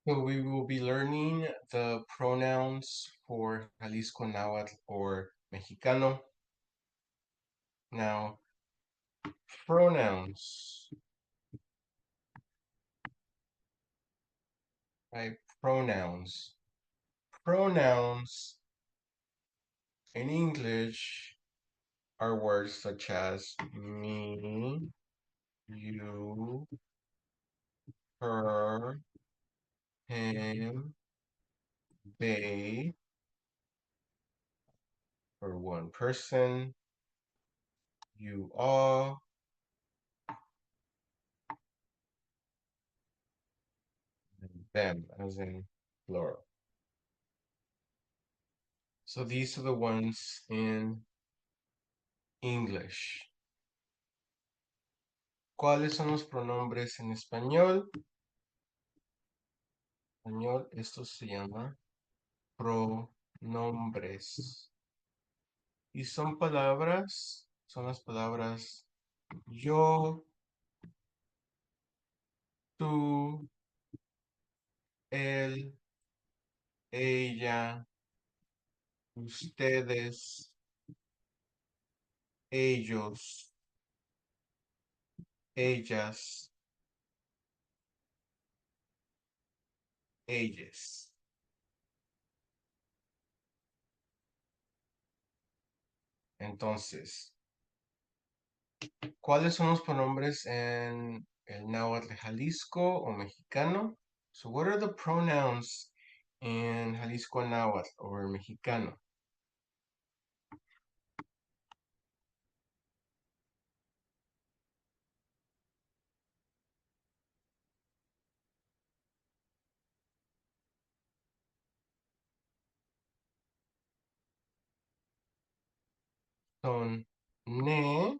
So we will be learning the pronouns for Jalisco Nahuatl or Mexicano. Now, pronouns, right? Pronouns. Pronouns in English are words such as me, you, her, him, they, for one person, you all, and them, as in plural. So these are the ones in English. ¿Cuáles son los pronombres en español? En español esto se llama pronombres. Y son las palabras yo, tú, él, ella, ustedes, ellos, ellas, ellas. Entonces, ¿cuáles son los pronombres en el náhuatl de Jalisco o mexicano? So what are the pronouns in Jalisco Náhuatl or mexicano? Son ne,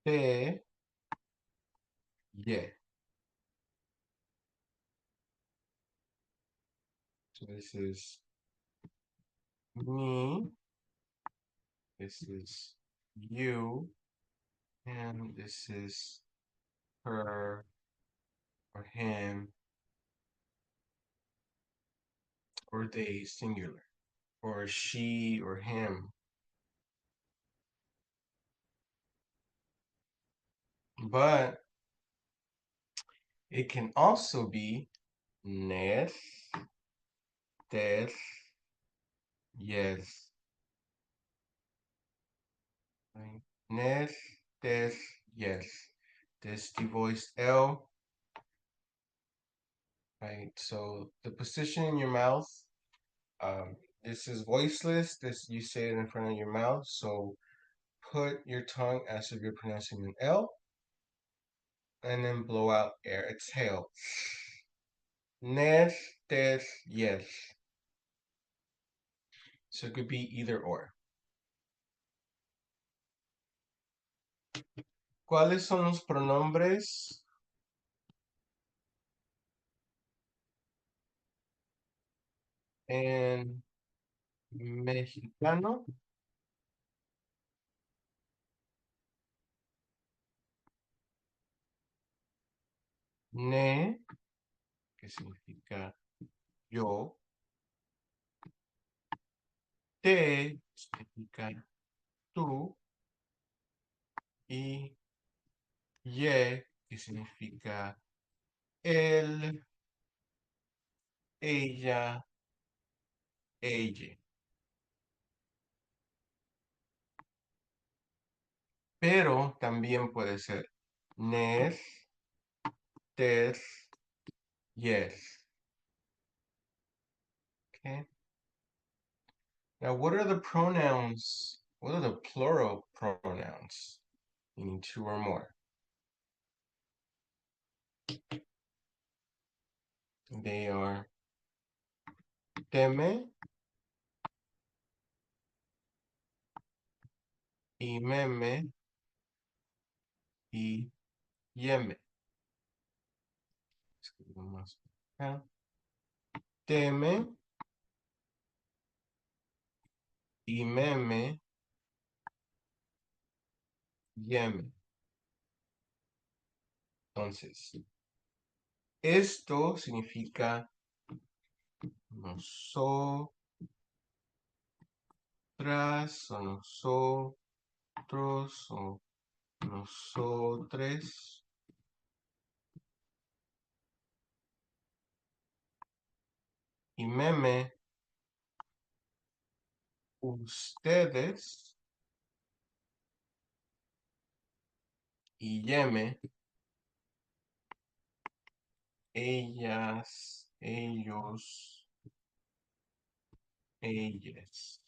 te, ye. So this is me, this is you, and this is her or him or they singular or she or him. But it can also be nes, tes, yes. Right? Nes, tes, yes. This the voice L. Right. So the position in your mouth, this is voiceless. This you say it in front of your mouth. So put your tongue as if you're pronouncing an L, and then blow out air. Exhale. Nes, tes, yes. So it could be either or. ¿Cuáles son los pronombres en mexicano? Ne, que significa yo. Te, significa tú. Y ye, que significa él, ella, ella. Pero también puede ser nes, tes, yes. Okay. Now, what are the pronouns? What are the plural pronouns? Meaning two or more. They are teme y meme y yeme. Escribo más acá. Teme y meme, yeme. Entonces, esto significa nosotras o nosotros o nosotres. Y meme, ustedes. Y yeme, ellas, ellos, ellas.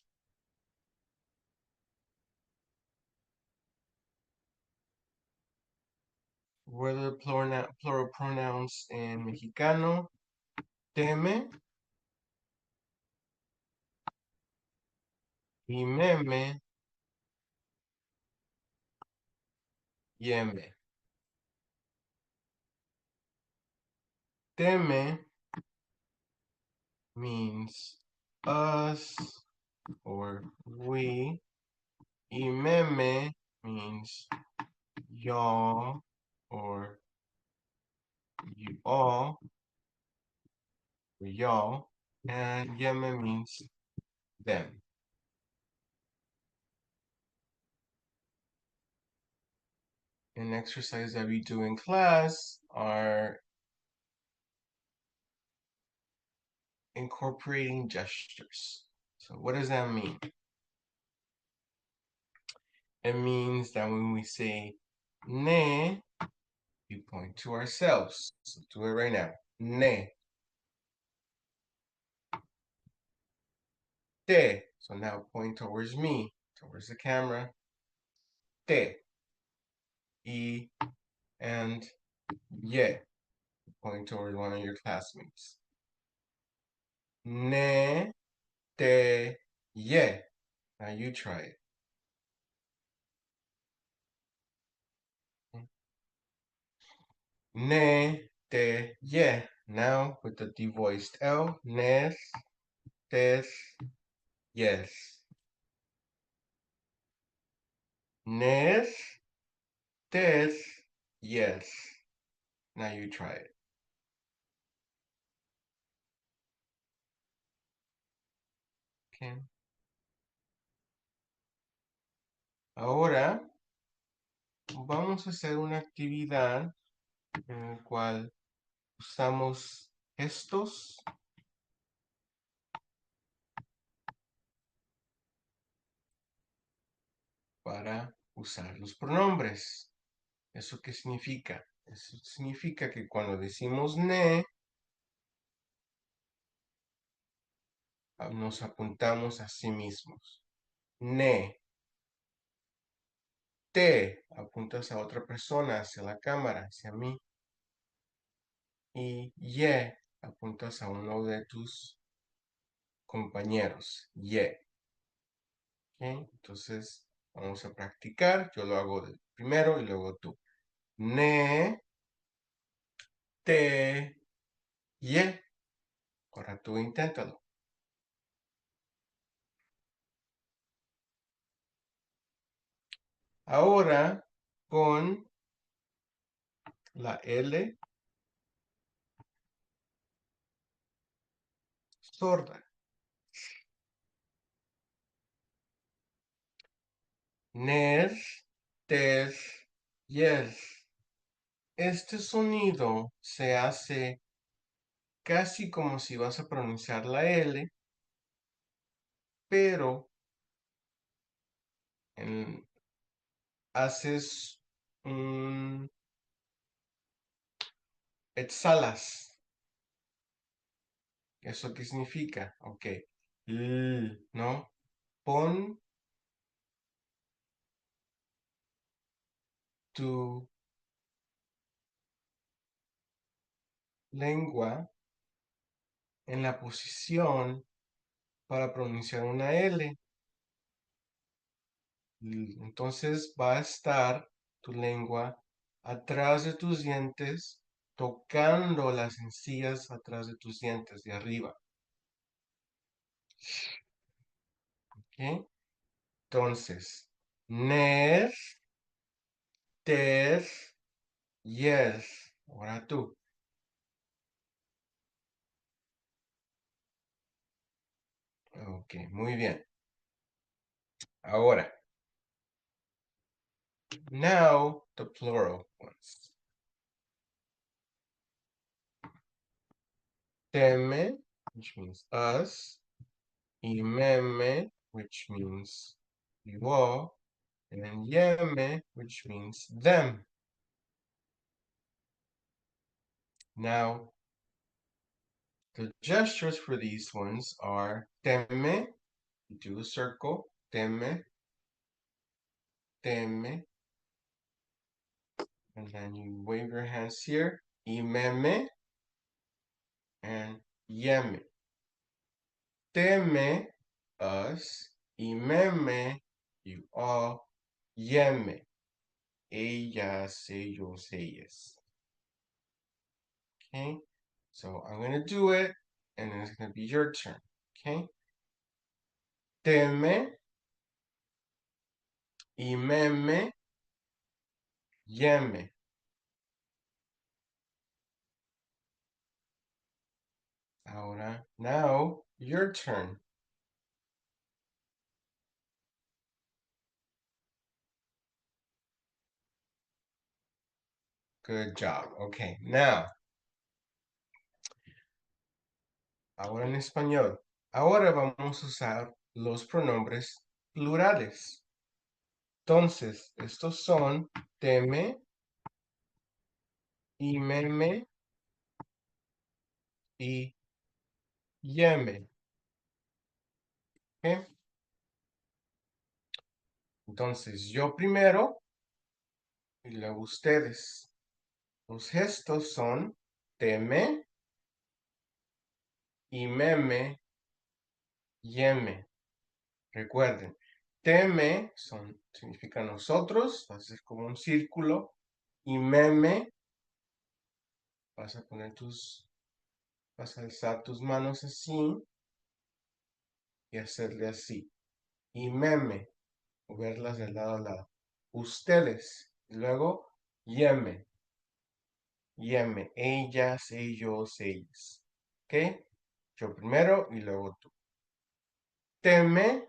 What are the plural pronouns en mexicano? Teme y meme, yeme. Teme means us or we. Y meme means y'all or you all or y'all. And yeme means them. An exercise that we do in class are incorporating gestures. So what does that mean? It means that when we say ne, we point to ourselves. So do it right now. Ne. Te. So now point towards me, towards the camera. Te. Y and ye. Point towards one of your classmates. Ne, te, ye. Now you try it. Ne, te, ye. Now with the devoiced L. Nes, tes, yes. Nes, tes, yes. Now you try it. Okay. Ahora vamos a hacer una actividad en la cual usamos gestos para usar los pronombres. ¿Eso qué significa? Eso significa que cuando decimos ne, nos apuntamos a sí mismos. Ne. Te. Apuntas a otra persona, hacia la cámara, hacia mí. Y ye. Apuntas a uno de tus compañeros. Ye. ¿Ok? Entonces, vamos a practicar. Yo lo hago primero y luego tú. Ne. Te. Ye. Ahora tú inténtalo. Ahora con la L sorda. Nes, tes, yes. Este sonido se hace casi como si vas a pronunciar la L, pero haces un exhalas. ¿Eso qué significa? Ok. ¿No? Pon tu lengua en la posición para pronunciar una L. Entonces va a estar tu lengua atrás de tus dientes, tocando las encías atrás de tus dientes de arriba. ¿Ok? Entonces, nes, tes, Yes. Ahora tú. Ok, muy bien. Ahora. Now the plural ones. Teme, which means us. Imeme, which means you all. And yeme, which means them. Now, the gestures for these ones are teme, you do a circle, teme, teme, and then you wave your hands here, imeme, and yeme. Teme, us, imeme, you all, yeme, ellas, ellos, ellas. Okay, so I'm gonna do it, and then it's gonna be your turn. Okay, teme, imeme, yeme. Ahora, now your turn. Good job. Okay, now, ahora en español. Ahora vamos a usar los pronombres plurales. Entonces, estos son teme, imeme y yeme. ¿Ok? Entonces, yo primero y luego ustedes. Los gestos son teme, imeme, yeme. Recuerden, teme significa nosotros, va a ser como un círculo. Y meme, vas a vas a alzar tus manos así y hacerle así. Y meme, moverlas de lado a lado. Ustedes, y luego yeme, yeme, ellas, ellos, ellas. ¿Ok? Yo primero y luego tú. Teme,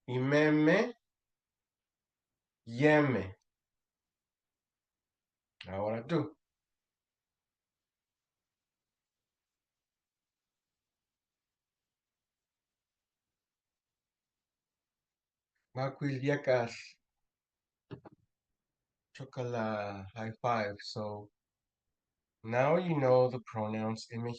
y meme, yeme. Ahora tú. Makwil yakas. Chokala high five. So now you know the pronouns in